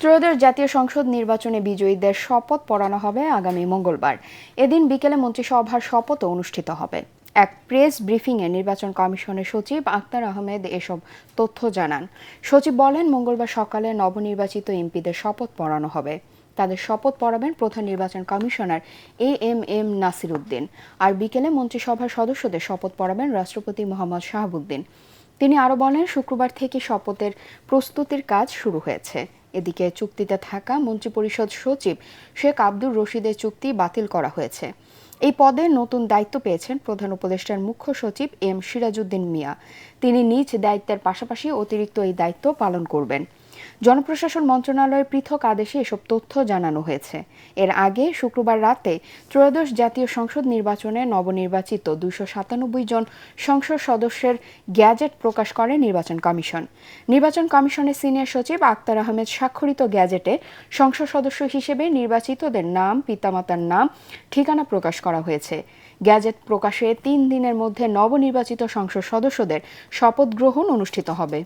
ত্রয়োদশ জাতীয় সংসদ নির্বাচনে বিজয়ীদের শপথ পড়ানো হবে আগামী মঙ্গলবার। এদিন বিকেলে মন্ত্রিসভার শপথও অনুষ্ঠিত হবে। এক প্রেস ব্রিফিংয়ে নির্বাচন কমিশনের সচিব আক্তার আহমেদ এসব তথ্য জানান। সচিব বলেন, মঙ্গলবার সকালে নবনির্বাচিত এমপিদের শপথ পড়ানো হবে। তাদের শপথ পড়াবেন প্রধান নির্বাচন কমিশনার এএমএম নাসির উদ্দিন। আর বিকেলে মন্ত্রিসভার সদস্যদের শপথ পড়াবেন রাষ্ট্রপতি মোহাম্মদ শাহাবুদ্দিন। তিনি আরও বলেন, শুক্রবার থেকে শপথের প্রস্তুতির কাজ শুরু হয়েছে। এদিকে চুক্তিতে থাকা মন্ত্রিপরিষদ সচিব শেখ আব্দুর রশিদের চুক্তি বাতিল করা হয়েছে। এই পদে নতুন দায়িত্ব পেয়েছেন প্রধান উপদেষ্টার মুখ্য সচিব এম সিরাজউদ্দিন মিয়া। তিনি নিজ দায়িত্বের পাশাপাশি অতিরিক্ত এই দায়িত্ব পালন করবেন। জনপ্রশাসন মন্ত্রণালয়ের পৃথক আদেশে এসব তথ্য জানানো হয়েছে। এর আগে শুক্রবার রাতে ত্রয়োদশ জাতীয় সংসদ নির্বাচনে নবনির্বাচিত 297 জন সংসদ সদস্যের গ্যাজেট প্রকাশ করে নির্বাচন কমিশন। নির্বাচন কমিশনের সিনিয়র সচিব আক্তার আহমেদ স্বাক্ষরিত গ্যাজেটে সংসদ সদস্য হিসেবে নির্বাচিতদের নাম, পিতামাতার নাম, ঠিকানা প্রকাশ করা হয়েছে। গ্যাজেট প্রকাশে 3 দিনের মধ্যে নবনির্বাচিত সংসদ সদস্যদের শপথ গ্রহণ অনুষ্ঠিত হবে।